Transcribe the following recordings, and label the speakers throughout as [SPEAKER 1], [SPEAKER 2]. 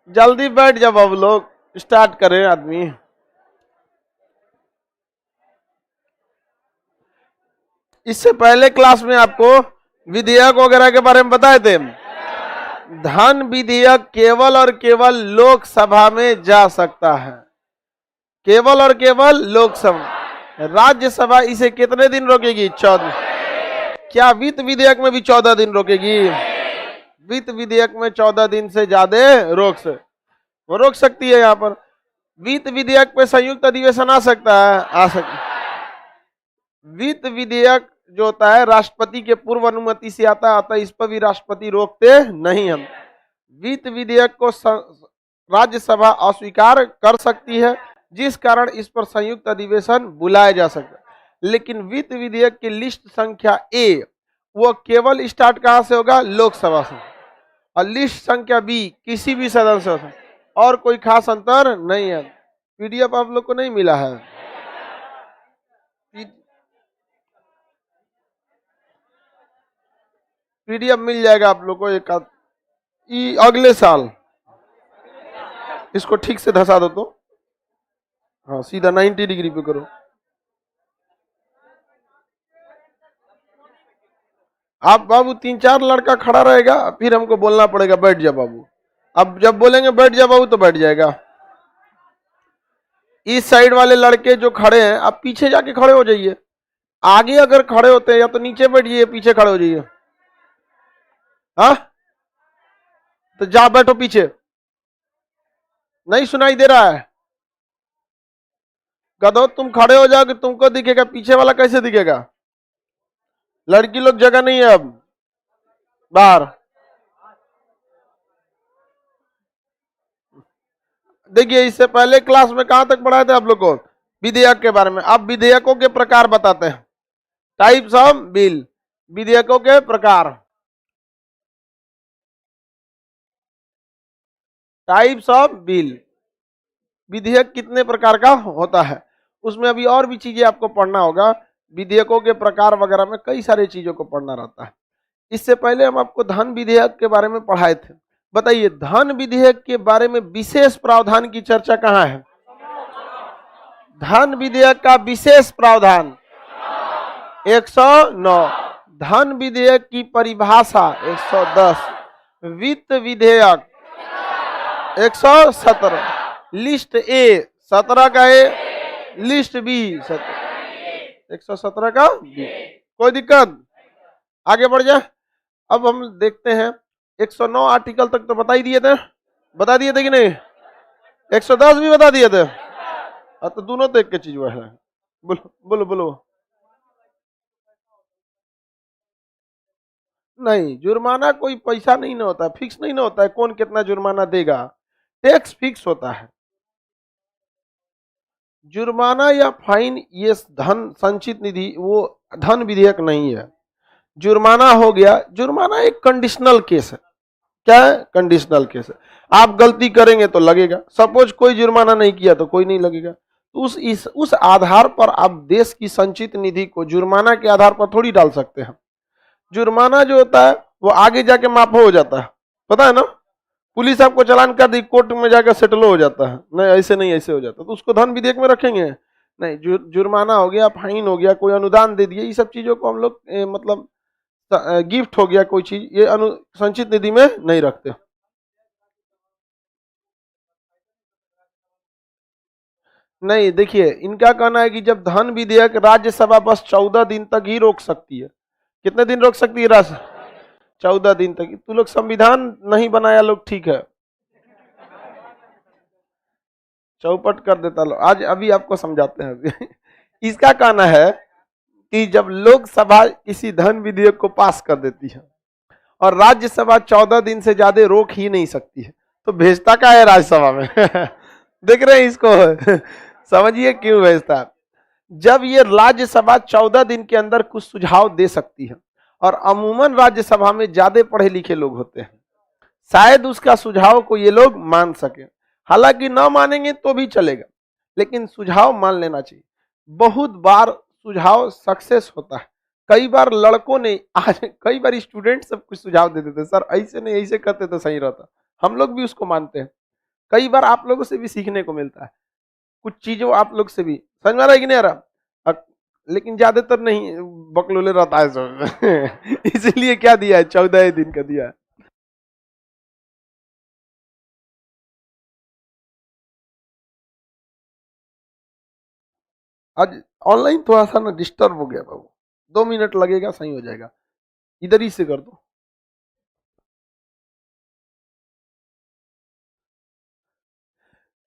[SPEAKER 1] जल्दी बैठ जाओ अब लोग, स्टार्ट करें आदमी। इससे पहले क्लास में आपको विधेयक वगैरह के बारे में बताए थे। धन विधेयक केवल और केवल लोकसभा में जा सकता है, केवल और केवल लोकसभा। राज्यसभा इसे कितने दिन रोकेगी? 14। क्या वित्त विधेयक में भी 14 दिन रोकेगी? वित्त विधेयक में 14 दिन से ज्यादा वो रोक सकती है। यहाँ पर वित्त विधेयक पे संयुक्त अधिवेशन आ सकता है, आ सकता है। वित्त विधेयक जो होता है राष्ट्रपति के पूर्व अनुमति से आता है, इस पर भी राष्ट्रपति रोकते नहीं। हम वित्त विधेयक को राज्यसभा अस्वीकार कर सकती है, जिस कारण इस पर संयुक्त अधिवेशन बुलाया जा सकता है। लेकिन वित्त विधेयक की लिस्ट संख्या ए वो केवल स्टार्ट कहां से होगा? लोकसभा से। और लिस्ट संख्या बी किसी भी सदन से हो सकता है, और कोई खास अंतर नहीं है। पीडीएफ आप लोग को नहीं मिला है? पीडीएफ मिल जाएगा आप लोग को एक अगले साल। इसको ठीक से धसा दो तो, हाँ सीधा 90 डिग्री पे करो। आप बाबू 3-4 लड़का खड़ा रहेगा, फिर हमको बोलना पड़ेगा बैठ जा बाबू। अब जब बोलेंगे बैठ जा बाबू तो बैठ जाएगा। इस साइड वाले लड़के जो खड़े हैं आप पीछे जाके खड़े हो जाइए। आगे अगर खड़े होते हैं या तो नीचे बैठ जाइए, पीछे खड़े हो जाइए। हाँ तो जा बैठो पीछे। नहीं सुनाई दे रहा है? गधो तुम खड़े हो जाओगे तुमको दिखेगा, पीछे वाला कैसे दिखेगा? लड़की लोग जगह नहीं है अब बाहर। देखिए इससे पहले क्लास में कहां तक पढ़ाए थे आप लोग को? विधेयक के बारे में। अब विधेयकों के प्रकार बताते हैं। टाइप्स ऑफ बिल, विधेयकों के प्रकार। टाइप्स ऑफ बिल, विधेयक कितने प्रकार का होता है, उसमें अभी और भी चीजें आपको पढ़ना होगा। विधेयकों के प्रकार वगैरह में कई सारी चीजों को पढ़ना रहता है। इससे पहले हम आपको धन विधेयक के बारे में पढ़ाए थे। बताइए धन विधेयक के बारे में विशेष प्रावधान की चर्चा कहाँ है? धन विधेयक का विशेष प्रावधान 109। धन विधेयक की परिभाषा 110। वित्त विधेयक 117। लिस्ट ए 17 का ए, लिस्ट बी 117 का बी। कोई दिक्कत? आगे बढ़ जाए। अब हम देखते हैं 109 आर्टिकल तक तो बता ही दिए थे, बता दिए थे कि नहीं? 110 भी बता दिए थे। तो दोनों तो एक की चीज है। बोलो बोलो बोलो। नहीं, जुर्माना कोई पैसा नहीं ना होता है, फिक्स नहीं ना होता है कौन कितना जुर्माना देगा। टैक्स फिक्स होता है। जुर्माना या फाइन ये धन संचित निधि वो धन विधेयक नहीं है। जुर्माना हो गया, जुर्माना एक कंडीशनल केस है। क्या है? कंडीशनल केस है। आप गलती करेंगे तो लगेगा, सपोज कोई जुर्माना नहीं किया तो कोई नहीं लगेगा। तो उस आधार पर आप देश की संचित निधि को जुर्माना के आधार पर थोड़ी डाल सकते हैं। जुर्माना जो होता है वो आगे जाके माफ हो जाता है, पता है ना? पुलिस आपको चालान कर दी, कोर्ट में जाकर सेटल हो जाता है। नहीं ऐसे नहीं, ऐसे हो जाता तो उसको धन विधेयक में रखेंगे? नहीं, जुर्माना हो गया, फाइन हो गया, कोई अनुदान दे दिए, ये सब चीजों को हम लोग मतलब गिफ्ट हो गया कोई चीज, ये संचित निधि में नहीं रखते। नहीं, देखिए इनका कहना है कि जब धन विधेयक राज्यसभा बस 14 दिन तक ही रोक सकती है। कितने दिन रोक सकती है राज्य? 14 दिन तक। तू लोग संविधान नहीं बनाया लोग, ठीक है चौपट कर देता लो। आज अभी आपको समझाते हैं। इसका कहना है कि जब लोकसभा किसी धन विधेयक को पास कर देती है और राज्यसभा 14 दिन से ज्यादा रोक ही नहीं सकती है, तो भेजता क्या है राज्यसभा में? देख रहे हैं इसको? समझिए क्यों भेजता है। जब ये राज्यसभा 14 दिन के अंदर कुछ सुझाव दे सकती है, और अमूमन राज्यसभा में ज्यादा पढ़े लिखे लोग होते हैं, शायद उसका सुझाव को ये लोग मान सके। हालांकि ना मानेंगे तो भी चलेगा, लेकिन सुझाव मान लेना चाहिए। बहुत बार सुझाव सक्सेस होता है। कई बार लड़कों ने आज कई बार स्टूडेंट सब कुछ सुझाव दे देते, सर ऐसे नहीं ऐसे करते तो सही रहता, हम लोग भी उसको मानते हैं। कई बार आप लोगों से भी सीखने को मिलता है, कुछ चीजों आप लोग से भी समझ में आ रहा है कि नहीं आ रहा, लेकिन ज्यादातर नहीं बकलोले रहता है सब इसलिए क्या दिया है, 14 दिन का दिया है। आज ऑनलाइन थोड़ा सा ना डिस्टर्ब हो गया बाबू, 2 मिनट लगेगा, सही हो जाएगा, इधर ही से कर दो।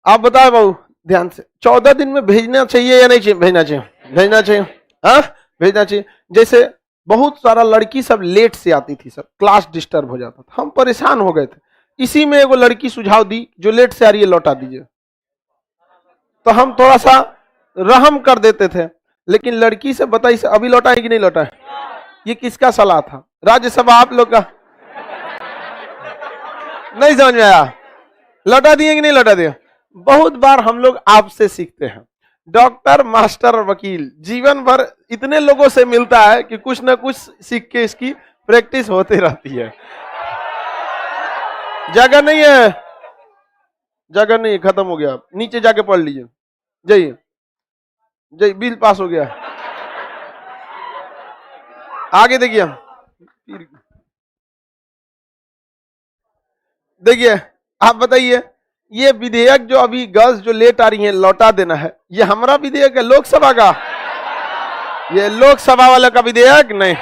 [SPEAKER 1] आप बताओ बाबू ध्यान से, 14 दिन में भेजना चाहिए या नहीं चाहिए, भेजना चाहिए, भेजना चाहिए, हाँ भेजना चाहिए। जैसे बहुत सारा लड़की सब लेट से आती थी, सब क्लास डिस्टर्ब हो जाता था, हम परेशान हो गए थे। इसी में एगो लड़की सुझाव दी, जो लेट से आ रही है लौटा दीजिए, तो हम थोड़ा सा रहम कर देते थे। लेकिन लड़की से बताइए अभी लौटा है कि नहीं लौटा है, ये किसका सलाह था, राज्यसभा आप लोग का, नहीं समझ में आया, लौटा दिए कि नहीं लौटा दिए। बहुत बार हम लोग आपसे सीखते हैं, डॉक्टर मास्टर वकील जीवन भर इतने लोगों से मिलता है कि कुछ ना कुछ सीख के इसकी प्रैक्टिस होती रहती है। जगह नहीं है, जगह नहीं है, खत्म हो गया, नीचे जाके पढ़ लीजिए। जाइए, जय बिल पास हो गया, आगे देखिए, देखिए आप बताइए, ये विधेयक जो अभी गर्ल्स जो लेट आ रही हैं लौटा देना है, ये हमारा विधेयक है लोकसभा का, ये लोकसभा वाला का विधेयक नहीं,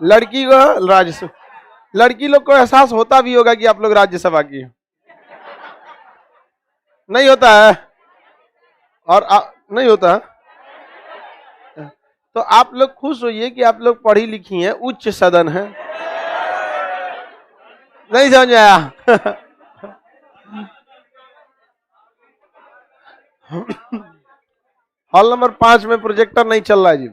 [SPEAKER 1] लड़की को राज्यसभा, लड़की लोग को एहसास होता भी होगा कि आप लोग राज्यसभा की, नहीं होता है, और नहीं होता है? तो आप लोग खुश होइए कि आप लोग पढ़ी लिखी हैं, उच्च सदन है, नहीं समझ आया हॉल नंबर 5 में प्रोजेक्टर नहीं चल रहा है जी,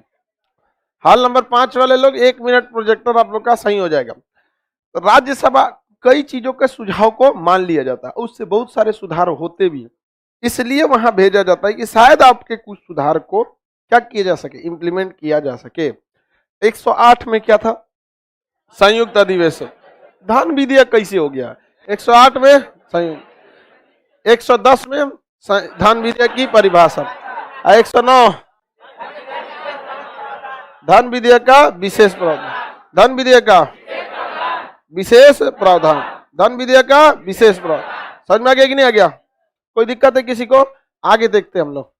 [SPEAKER 1] हॉल नंबर 5 वाले लोग 1 मिनट प्रोजेक्टर आप लोग का सही हो जाएगा। तो राज्यसभा कई चीजों के सुझाव को मान लिया जाता है, उससे बहुत सारे सुधार होते भी हैं, इसलिए वहां भेजा जाता है कि शायद आपके कुछ सुधार को क्या किया जा सके, इंप्लीमेंट किया जा सके। 108 में क्या था, संयुक्त अधिवेशन, धन विधेयक कैसे हो गया, 108 में संयुक्त, 110 में धन विधेयक की परिभाषा, 109 धन विधेयक का विशेष प्रावधान, धन विधेयक का विशेष प्रावधान, धन विधेयक का विशेष प्रावधान, समझ में आ गया कि नहीं आ गया, कोई दिक्कत है किसी को, आगे देखते हैं हम लोग।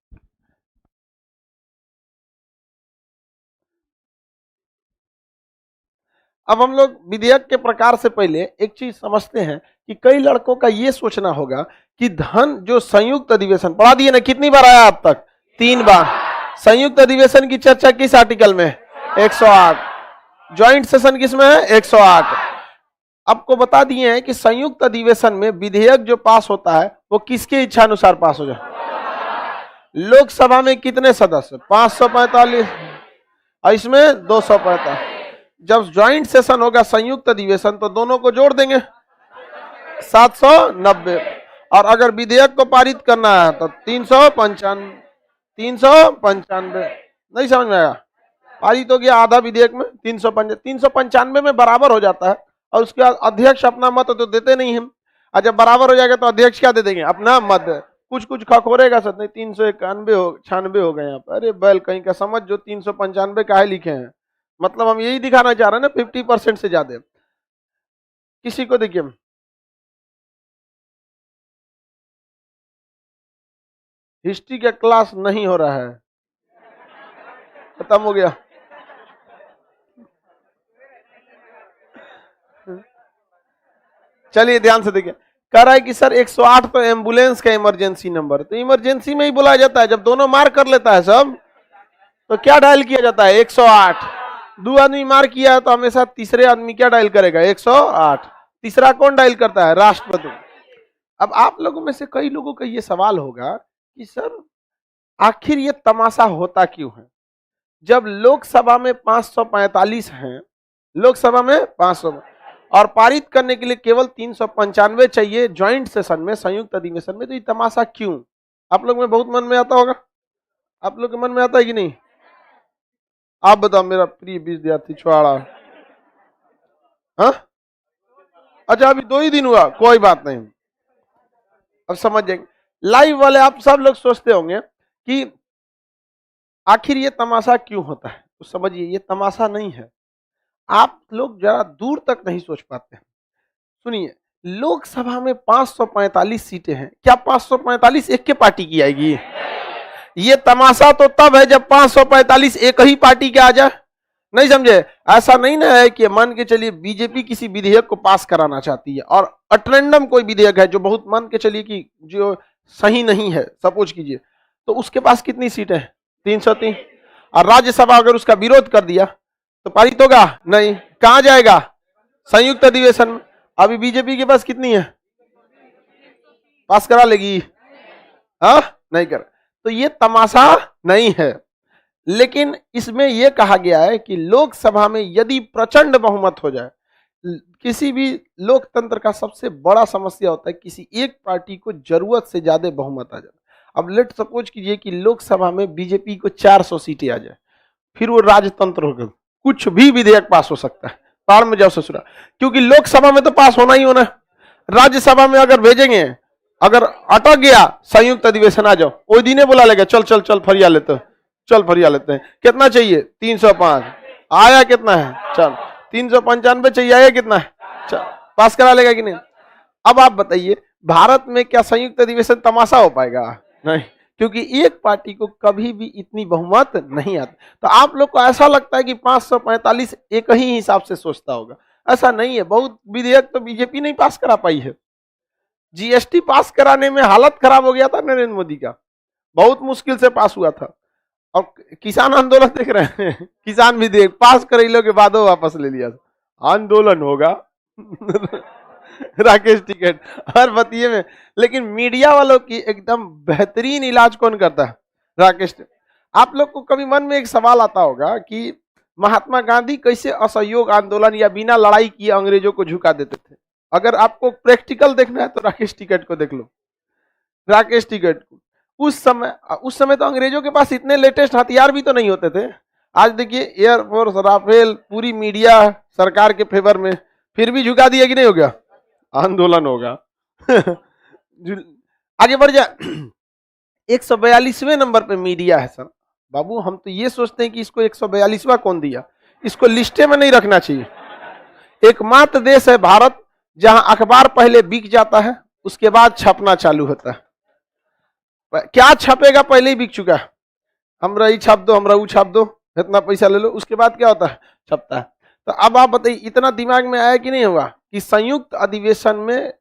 [SPEAKER 1] अब हम लोग विधेयक के प्रकार से पहले एक चीज समझते हैं कि कई लड़कों का यह सोचना होगा कि धन जो संयुक्त अधिवेशन पढ़ा दिए ना, कितनी बार आया अब तक, 3 बार, संयुक्त अधिवेशन की चर्चा किस आर्टिकल में, 108, ज्वाइंट सेशन किसमें है, 108। आपको बता दिए हैं कि संयुक्त अधिवेशन में विधेयक जो पास होता है वो किसके इच्छा अनुसार पास हो जाए, लोकसभा में कितने सदस्य, 545, और इसमें 245। जब ज्वाइंट सेशन होगा संयुक्त अधिवेशन तो दोनों को जोड़ देंगे, 790, और अगर विधेयक को पारित करना है तो 395, 395, नहीं समझ में आया, पारित हो गया आधा विधेयक में, 395 में बराबर हो जाता है, और उसके बाद अध्यक्ष अपना मत तो देते नहीं हम, और जब बराबर हो जाएगा तो अध्यक्ष क्या दे देंगे, अपना मत, कुछ कुछ खखोरेगा सर, नहीं 391 हो 96 हो गए यहाँ पर, अरे बैल कहीं का समझ, जो 395 काहे लिखे हैं, मतलब हम यही दिखाना चाह रहे हैं ना 50% से ज्यादा। किसी को देखिए, हिस्ट्री का क्लास नहीं हो रहा है, खत्म हो गया, चलिए ध्यान से देखिए, कह रहा है कि सर 108 तो एम्बुलेंस का इमरजेंसी नंबर, तो इमरजेंसी में ही बुलाया जाता है, जब दोनों मार कर लेता है सब तो क्या डायल किया जाता है, 108, 2 आदमी मार किया तो हमेशा तीसरे आदमी क्या डायल करेगा, 108, तीसरा कौन डायल करता है, राष्ट्रपति। अब आप लोगों में से कई लोगों का ये सवाल होगा कि सर आखिर ये तमाशा होता क्यों है, जब लोकसभा में 545 हैं, लोकसभा में 500 और पारित करने के लिए केवल 395 चाहिए ज्वाइंट सेशन में, संयुक्त अधिवेशन में, तो ये तमाशा क्यों, आप लोग में बहुत मन में आता होगा, आप लोग के मन में आता है कि नहीं, आप बताओ मेरा प्रिय विद्यार्थी छुआड़ा, हाँ अच्छा अभी 2 ही दिन हुआ, कोई बात नहीं, अब समझ जाएंगे। लाइव वाले आप सब लोग सोचते होंगे कि आखिर ये तमाशा क्यों होता है, तो समझिए ये तमाशा नहीं है। आप लोग जरा दूर तक नहीं सोच पाते हैं। सुनिए, लोकसभा में 545 सीटें हैं, क्या 545 एक के पार्टी की आएगी? ये तमाशा तो तब है जब 545 एक ही पार्टी के आ जाए। नहीं समझे? ऐसा नहीं ना है कि मान के चलिए बीजेपी किसी विधेयक को पास कराना चाहती है और अटरेंडम कोई विधेयक है जो बहुत मान के चलिए कि जो सही नहीं है, सपोज कीजिए, तो उसके पास कितनी सीटें हैं? 303। और राज्यसभा अगर उसका विरोध कर दिया तो पारित होगा? नहीं। कहां जाएगा? संयुक्त अधिवेशन में। अभी बीजेपी के पास कितनी है? पास करा लेगी? हाँ, नहीं कर। तो ये तमाशा नहीं है, लेकिन इसमें यह कहा गया है कि लोकसभा में यदि प्रचंड बहुमत हो जाए, किसी भी लोकतंत्र का सबसे बड़ा समस्या होता है किसी एक पार्टी को जरूरत से ज्यादा बहुमत आ जाए। अब लेट सपोज कीजिए कि लोकसभा में बीजेपी को 400 सीटें आ जाए, फिर वो राजतंत्र होगा, कुछ भी विधेयक पास हो सकता है। पार में जाओ ससुरा, क्योंकि लोकसभा में तो पास होना ही होना। राज्यसभा में अगर भेजेंगे, अगर अटक गया संयुक्त अधिवेशन आ जाओ, वो दिन बोला लेगा चल चल चल फरिया लेते, चल फरिया लेते हैं। कितना चाहिए? 305। आया कितना है? चल 395 चाहिए, आया कितना है? चल पास करा लेगा कि नहीं? अब आप बताइए, भारत में क्या संयुक्त अधिवेशन तमाशा हो पाएगा? नहीं, क्योंकि एक पार्टी को कभी भी इतनी बहुमत नहीं आती। तो आप लोग को ऐसा लगता है कि 545 एक ही हिसाब से सोचता होगा, ऐसा नहीं है। बहुत विधेयक तो बीजेपी नहीं पास करा पाई है। जीएसटी पास कराने में हालत खराब हो गया था नरेंद्र मोदी का, बहुत मुश्किल से पास हुआ था। और किसान आंदोलन देख रहे हैं, किसान विधेयक पास करेलो के बाद वापस ले लिया। आंदोलन होगा राकेश टिकैत हर बतिये में। लेकिन मीडिया वालों की एकदम बेहतरीन इलाज कौन करता है? राकेश। आप लोग को कभी मन में एक सवाल आता होगा कि महात्मा गांधी कैसे असहयोग आंदोलन या बिना लड़ाई किए अंग्रेजों को झुका देते थे? अगर आपको प्रैक्टिकल देखना है तो राकेश टिकैत को देख लो। राकेश टिकैत को उस समय तो अंग्रेजों के पास इतने लेटेस्ट हथियार भी तो नहीं होते थे। आज देखिए एयरफोर्स, राफेल, पूरी मीडिया सरकार के फेवर में, फिर भी झुका दिया कि नहीं हो गया? आंदोलन होगा आगे बढ़ जा। 142वें नंबर पे मीडिया है सर। बाबू हम तो ये सोचते हैं कि इसको 142वां कौन दिया, इसको लिस्टे में नहीं रखना चाहिए। एकमात्र देश है भारत जहां अखबार पहले बिक जाता है, उसके बाद छपना चालू होता है। क्या छपेगा? पहले ही बिक चुका है। हमरा ही छाप दो, हमरा वो छाप दो, इतना पैसा ले लो, उसके बाद क्या होता है? छपता है। तो अब आप बताइए, इतना दिमाग में आया कि नहीं हुआ कि संयुक्त अधिवेशन में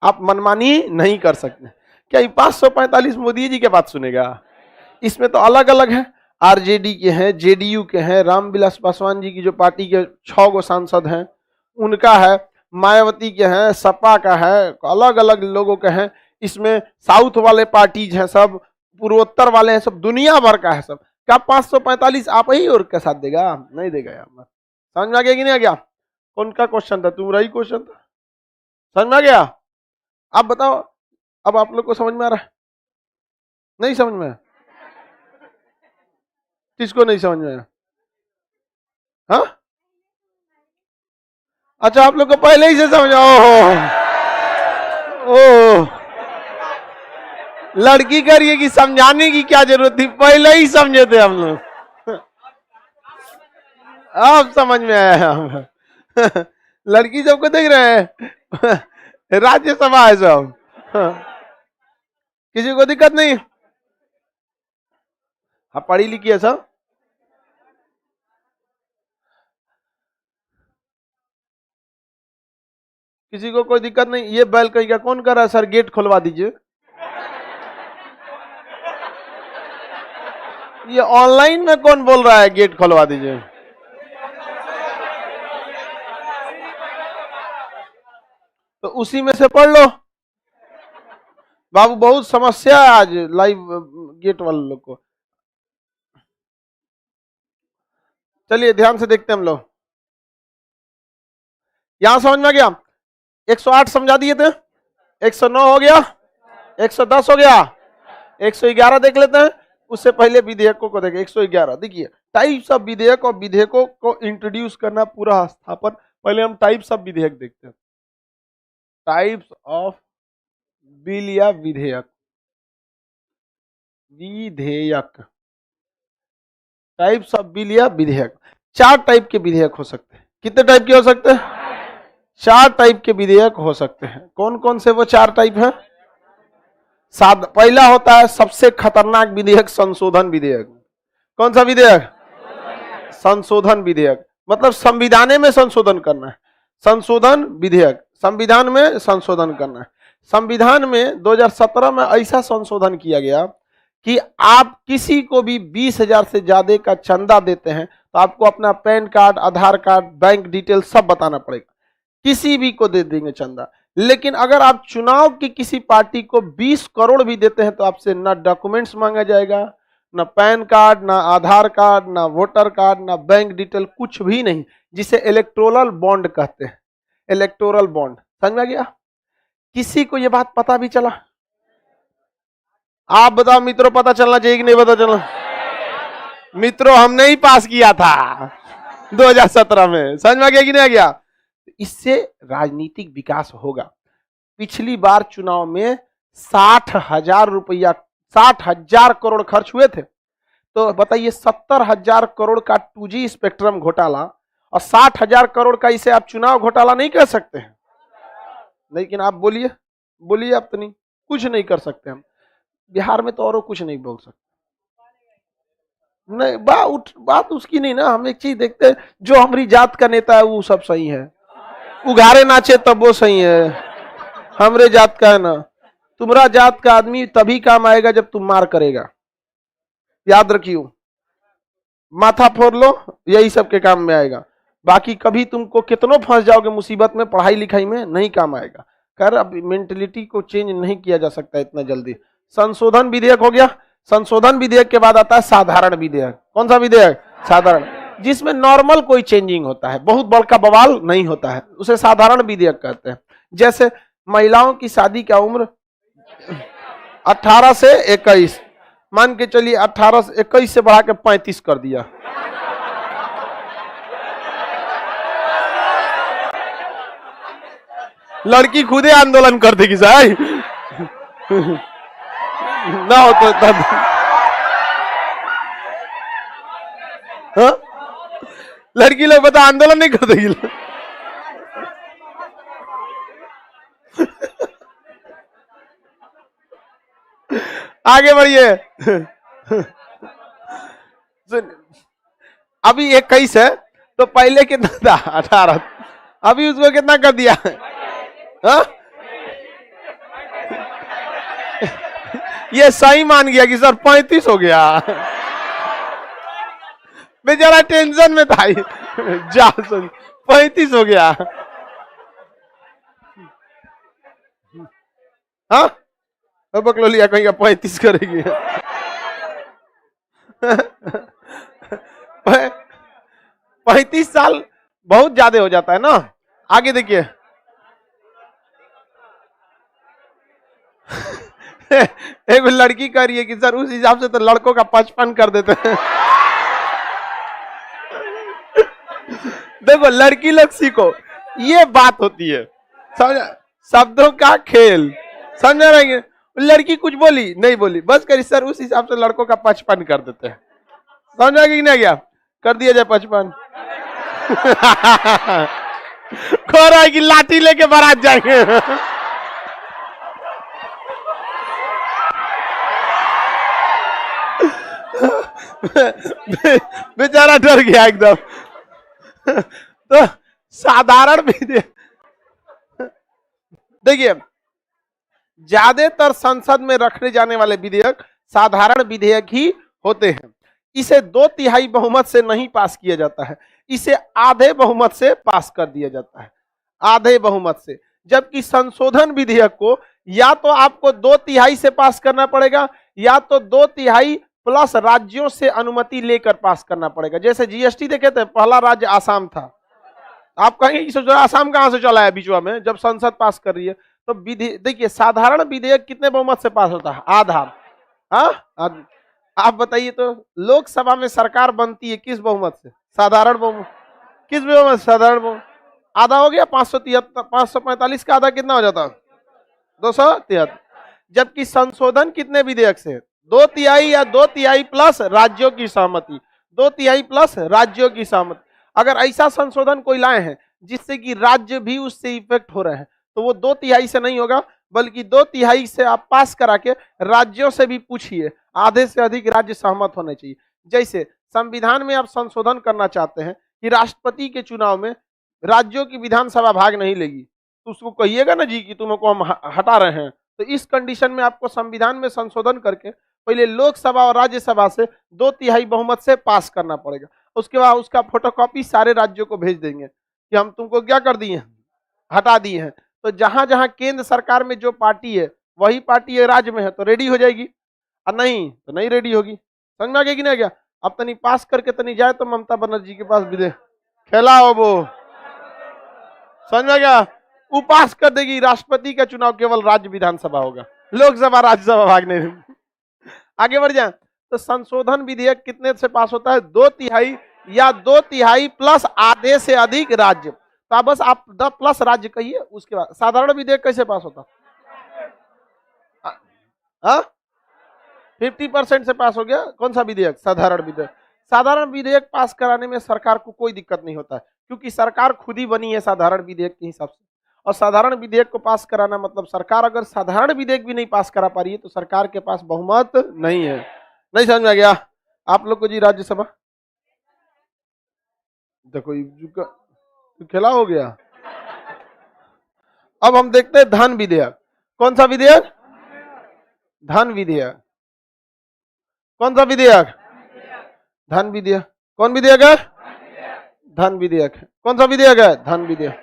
[SPEAKER 1] आप मनमानी नहीं कर सकते? क्या ये 545 मोदी जी के बात सुनेगा? इसमें तो अलग अलग है, आरजेडी के हैं, जेडीयू के हैं, रामविलास पासवान जी की जो पार्टी के 6 गो सांसद हैं उनका है, मायावती के हैं, सपा का है, अलग अलग लोगों के हैं। इसमें साउथ वाले पार्टीज हैं सब, पूर्वोत्तर वाले हैं सब, दुनिया भर का है सब। क्या 545 आप ही और के साथ देगा? नहीं देगा यार। समझ में आ गया कि नहीं आ गया? कौन का क्वेश्चन था? तुम्हारा ही क्वेश्चन था। समझ में आ गया? आप बताओ, अब आप लोग को समझ में आ रहा है? नहीं समझ में? किसको नहीं समझ में आया? हाँ, अच्छा आप लोग को पहले ही से समझ। ओह, लड़की करिए कि समझाने की क्या जरूरत थी, पहले ही समझे थे हम लोग। अब समझ में आया हम। लड़की सबको देख रहे हैं, राज्यसभा है सब, किसी को दिक्कत नहीं। हाँ, पढ़ी लिखी है सब। किसी को कोई दिक्कत नहीं। ये बैल कहीं का कौन कर रहा है? सर गेट खुलवा दीजिए। ये ऑनलाइन में कौन बोल रहा है गेट खुलवा दीजिए? तो उसी में से पढ़ लो बाबू। बहुत समस्या है आज लाइव गेट वाले लोग को। चलिए ध्यान से देखते हैं हम लोग। यहां समझ में आ गया? 108 समझा दिए थे, 109 हो गया, 110 हो गया, 111 देख लेते हैं। उससे पहले विधेयकों को देखें। 111 देखिए, टाइप्स ऑफ विधेयक और विधेयकों को इंट्रोड्यूस करना, पूरा स्थापन। पहले हम टाइप्स ऑफ विधेयक देखते हैं। टाइप्स ऑफ बिल या विधेयक, विधेयक, टाइप्स ऑफ बिल या विधेयक। 4 टाइप के विधेयक हो सकते हैं। कितने टाइप के हो सकते हैं? 4 टाइप के विधेयक हो सकते हैं। कौन कौन से वो 4 टाइप हैं? पहला होता है सबसे खतरनाक विधेयक, संशोधन विधेयक। कौन सा विधेयक? संशोधन विधेयक, मतलब संविधान में संशोधन करना है। संशोधन विधेयक, संविधान में संशोधन करना है। संविधान में 2017 में ऐसा संशोधन किया गया कि आप किसी को भी 20,000 से ज्यादा का चंदा देते हैं तो आपको अपना पैन कार्ड, आधार कार्ड, बैंक डिटेल सब बताना पड़ेगा। किसी भी को दे देंगे चंदा, लेकिन अगर आप चुनाव की किसी पार्टी को 20 करोड़ भी देते हैं तो आपसे ना डॉक्यूमेंट्स मांगा जाएगा, ना पैन कार्ड, ना आधार कार्ड, ना वोटर कार्ड, ना बैंक डिटेल, कुछ भी नहीं, जिसे इलेक्टोरल बॉन्ड कहते हैं। इलेक्टोरल बॉन्ड, समझ में आ गया? किसी को यह बात पता भी चला? आप बताओ मित्रों, पता चलना चाहिए कि नहीं पता चलना? मित्रों, हमने ही पास किया था 2017 में, समझ में आ गया कि नहीं आ गया? इससे राजनीतिक विकास होगा। पिछली बार चुनाव में 60,000 रुपया, 60,000 करोड़ खर्च हुए थे। तो बताइए 70,000 करोड़ का 2G स्पेक्ट्रम घोटाला और 60,000 करोड़ का, इसे आप चुनाव घोटाला नहीं कह सकते हैं। लेकिन आप बोलिए, बोलिए, आप तो नहीं, कुछ नहीं कर सकते हम बिहार में तो, और कुछ नहीं बोल सकते। नहीं, बात उसकी नहीं ना। हम एक चीज देखते हैं, जो हमारी जात का नेता है वो सब सही है, उघारे नाचे तब वो सही है। हमरे जात का है ना, तुम्हारा जात का आदमी तभी काम आएगा जब तुम मार करेगा, याद रखियो। माथा फोड़ लो, यही सबके काम में आएगा। बाकी कभी तुमको कितनों फंस जाओगे मुसीबत में, पढ़ाई लिखाई में नहीं काम आएगा। कर अब मेंटलिटी को चेंज नहीं किया जा सकता इतना जल्दी। संशोधन विधेयक हो गया। संशोधन विधेयक के बाद आता है साधारण विधेयक। कौन सा विधेयक? साधारण, जिसमें नॉर्मल कोई चेंजिंग होता है, बहुत बड़का बवाल नहीं होता है, उसे साधारण विधेयक कहते हैं। जैसे महिलाओं की शादी का उम्र 18 से 21, मान के चलिए 18 से 21 से बढ़ा के 35 कर दिया। लड़की खुदे आंदोलन कर देगी साहब ना हो तो हाँ? लड़की लोग बता आंदोलन नहीं कर देगी। आगे बढ़िए। अभी 21 है तो पहले कितना था? 18, अभी उसको कितना कर दिया? हाँ? ये सही मान गया कि सर 35 हो गया। बेचारा टेंशन में था, जा 35 हो गया। हाँ, बकलो लिया कहीं 35 करेगी। 35 साल बहुत ज्यादा हो जाता है ना। आगे देखिए, एक लड़की कह रही है कि सर उस हिसाब से तो लड़कों का 55 कर देते हैं। देखो लड़की लोग सीखो, ये बात होती है, समझ, शब्दों का खेल, समझ रहेंगे। लड़की कुछ बोली नहीं बोली, बस करी सर उस हिसाब से लड़कों का 55 कर देते हैं। समझ आ गया कि नहीं गया? कर दिया जाए 55। खो रहा है कि लाठी लेके बारात जाएंगे। बेचारा डर गया एकदम। तो साधारण विधेयक, देखिए ज्यादातर संसद में रखे जाने वाले विधेयक साधारण विधेयक ही होते हैं। इसे 2/3 बहुमत से नहीं पास किया जाता है, इसे आधे बहुमत से पास कर दिया जाता है, आधे बहुमत से। जबकि संशोधन विधेयक को या तो आपको 2/3 से पास करना पड़ेगा, या तो 2/3 प्लस राज्यों से अनुमति लेकर पास करना पड़ेगा। जैसे जीएसटी देखे थे, पहला राज्य आसाम था। आप कहेंगे आसाम कहां से चला है बीचवा में, जब संसद पास कर रही है। तो देखिए साधारण विधेयक कितने बहुमत से पास होता है? आधा। हाँ, आप बताइए तो लोकसभा में सरकार बनती है किस बहुमत से? साधारण बहुमत। किस बहुमत? साधारण बहुमत। आधा हो गया 543, 545 का आधा कितना हो जाता? 273। जबकि संशोधन कितने विधेयक से? 2/3 या 2/3 प्लस राज्यों की सहमति, 2/3 प्लस राज्यों की सहमति। अगर ऐसा संशोधन कोई लाए हैं जिससे कि राज्य भी उससे इफेक्ट हो रहे हैं, तो वो 2/3 से नहीं होगा, बल्कि 2/3 से आप पास करा के राज्यों से भी पूछिए, आधे से अधिक राज्य सहमत होने चाहिए। जैसे संविधान में आप संशोधन करना चाहते हैं कि राष्ट्रपति के चुनाव में राज्यों की विधानसभा भाग नहीं लेगी, तो उसको कहिएगा ना जी कि तुमको हम हटा रहे हैं। तो इस कंडीशन में आपको संविधान में संशोधन करके पहले लोकसभा और राज्यसभा से 2/3 बहुमत से पास करना पड़ेगा। उसके बाद उसका फोटोकॉपी सारे राज्यों को भेज देंगे कि हम तुमको क्या कर दिए हैं, हटा दिए हैं। तो जहां जहां केंद्र सरकार में जो पार्टी है वही पार्टी है राज्य में है, तो रेडी हो जाएगी, और नहीं तो नहीं रेडी होगी। समझ में आ गया कि नहीं गया? अब तनी पास करके तनी जाए तो ममता बनर्जी के पास विधेयक खेला हो वो, समझ में गया? वो पास कर देगी, राष्ट्रपति का चुनाव केवल राज्य विधानसभा होगा, लोकसभा राज्यसभा भाग नहीं। आगे बढ़ जाए तो संशोधन विधेयक कितने से पास होता है? 2/3 या 2/3 प्लस आधे से अधिक राज्य। तो बस आप 10 प्लस राज्य कहिए। उसके बाद साधारण विधेयक कैसे पास होता? 50% से पास हो गया। कौन सा विधेयक? साधारण विधेयक। साधारण विधेयक पास कराने में सरकार को कोई दिक्कत नहीं होता है, क्योंकि सरकार खुद ही बनी है साधारण विधेयक के हिसाब से। और साधारण विधेयक को पास कराना मतलब सरकार अगर साधारण विधेयक भी नहीं पास करा पा रही है तो सरकार के पास बहुमत नहीं है। नहीं समझ में आ गया आप लोग को जी? राज्यसभा देखो खेला हो गया। अब हम देखते हैं धन विधेयक। कौन सा विधेयक? धन विधेयक। कौन सा विधेयक? धन विधेयक। कौन विधेयक है? धन विधेयक। कौन सा विधेयक है? धन विधेयक।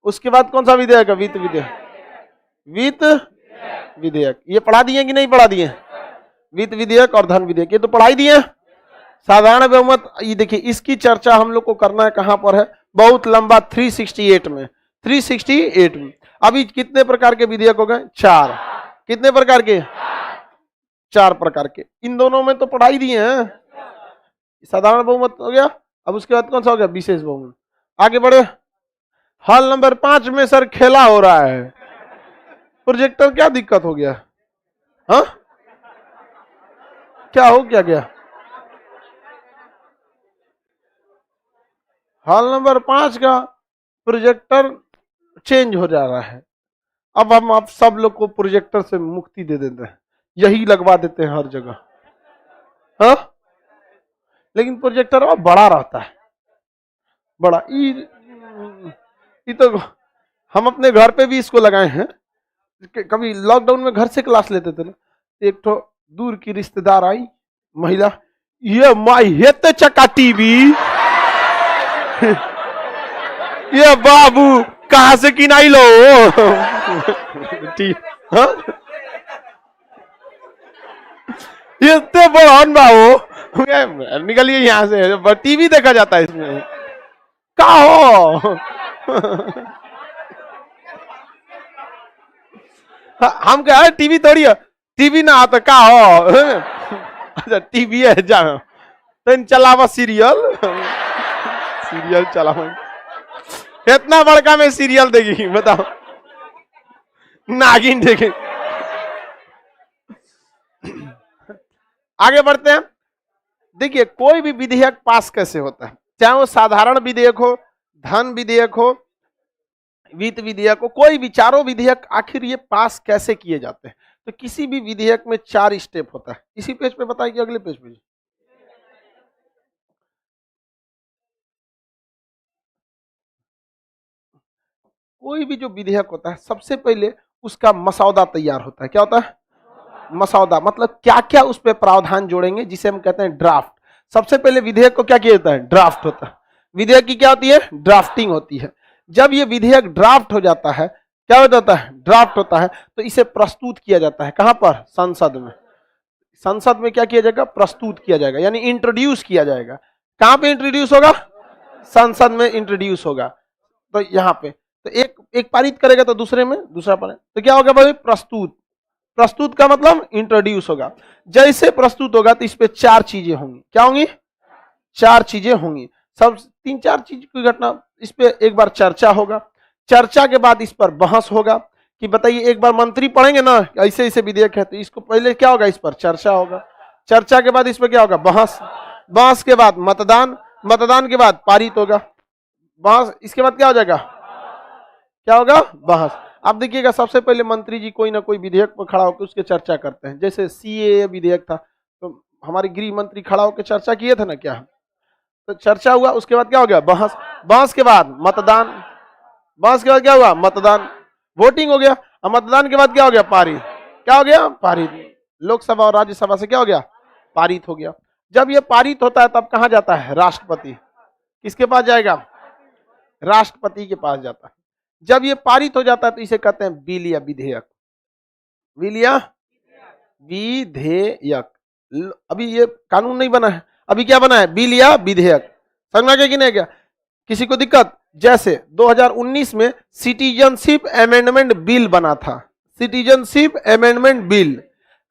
[SPEAKER 1] उसके बाद कौन सा विधेयक है? वित्त विधेयक। वित्त विधेयक ये पढ़ा दिए कि नहीं पढ़ा दिए? वित्त विधेयक और धन विधेयक ये तो पढ़ाई दिए। साधारण बहुमत ये देखिए, इसकी चर्चा हम लोग को करना है कहां पर है? बहुत लंबा 368 में। 368 में अभी कितने प्रकार के विधेयक हो गए? 4। कितने प्रकार के? 4 प्रकार के। इन दोनों में तो पढ़ाई दिए हैं। साधारण बहुमत हो गया। अब उसके बाद कौन सा हो गया? विशेष बहुमत। आगे बढ़े। हॉल नंबर 5 में सर खेला हो रहा है। प्रोजेक्टर क्या दिक्कत हो गया? हाँ क्या हो गया? हॉल नंबर 5 का प्रोजेक्टर चेंज हो जा रहा है। अब हम आप सब लोग को प्रोजेक्टर से मुक्ति दे देते हैं, यही लगवा देते हैं हर जगह। हाँ लेकिन प्रोजेक्टर अब बड़ा रहता है, बड़ा। ये तो हम अपने घर पे भी इसको लगाए हैं। कभी लॉकडाउन में घर से क्लास लेते थे ना, एक तो दूर की रिश्तेदार आई महिला, ये माई हेते चक्का टीवी ये बाबू कहां से किनाई लो हाँ? ये तो बड़न बाबू निकलिए यहाँ से, टीवी देखा जाता है इसमें। का हो हम क्या टीवी थोड़ी है, टीवी ना आता का हो अच्छा टीवी है जा तो चलावा सीरियल सीरियल चलावा। इतना बड़का में सीरियल देगी बताओ, नागिन देखे। आगे बढ़ते हैं। देखिए कोई भी विधेयक पास कैसे होता है, चाहे वो साधारण विधेयक हो, धन विधेयक हो, वित्त विधेयक हो, कोई भी चारों विधेयक आखिर ये पास कैसे किए जाते हैं? तो किसी भी विधेयक में 4 स्टेप होता है। इसी पेज पे बताइए, अगले पेज पे। कोई भी जो विधेयक होता है सबसे पहले उसका मसौदा तैयार होता है। क्या होता है? मसौदा। मतलब क्या क्या उस पर प्रावधान जोड़ेंगे, जिसे हम कहते हैं ड्राफ्ट। सबसे पहले विधेयक को क्या किया जाता है? ड्राफ्ट होता है। विधेयक की क्या होती है? ड्राफ्टिंग होती है। जब ये विधेयक ड्राफ्ट हो जाता है, क्या हो जाता है? ड्राफ्ट होता है, तो इसे प्रस्तुत किया जाता है। कहां पर? संसद में। संसद में क्या किया जाएगा? प्रस्तुत किया जाएगा, यानी इंट्रोड्यूस किया जाएगा। कहां पे इंट्रोड्यूस होगा? संसद में इंट्रोड्यूस होगा। तो यहाँ पे तो एक पारित करेगा तो दूसरे में दूसरा पारित, तो क्या होगा भाई? प्रस्तुत। प्रस्तुत का मतलब इंट्रोड्यूस होगा। जैसे प्रस्तुत होगा तो इस पे 4 चीजें होंगी। क्या होंगी? 4 चीजें होंगी। सब 3-4 चीज की घटना, इस पे एक बार चर्चा होगा, चर्चा के बाद इस पर बहस होगा कि बताइए, एक बार मंत्री पढ़ेंगे ना ऐसे ऐसे विधेयक है, तो इसको पहले क्या होगा, इस पर चर्चा होगा, चर्चा के बाद इस पर क्या होगा, बहस, बहस के बाद मतदान, मतदान के बाद पारित होगा, बहस, इसके बाद क्या हो जाएगा, क्या होगा, बहस। आप देखिएगा सबसे पहले मंत्री जी कोई ना कोई विधेयक पर खड़ा होकर उसके चर्चा करते हैं। जैसे सीएए विधेयक था, तो हमारे गृह मंत्री खड़ा होकर चर्चा किए थे ना, क्या, तो चर्चा हुआ, उसके बाद क्या हो गया, बहस, बहस के बाद मतदान, बहस के बाद क्या हुआ, मतदान, वोटिंग हो गया, और मतदान के बाद क्या हो गया, पारित, क्या हो गया, पारित। लोकसभा और राज्यसभा से क्या हो गया, पारित हो गया। जब ये पारित होता है तब कहां जाता है, राष्ट्रपति, किसके पास जाएगा, राष्ट्रपति के पास जाता है। जब ये पारित हो जाता है तो इसे कहते हैं बिल या विधेयक, बिल या विधेयक। अभी ये कानून नहीं बना है, अभी क्या बना है, बिल या विधेयक। समझ में आ गया कि नहीं गया, किसी को दिक्कत। जैसे 2019 में सिटीजनशिप अमेंडमेंट बिल बना था, सिटीजनशिप अमेंडमेंट बिल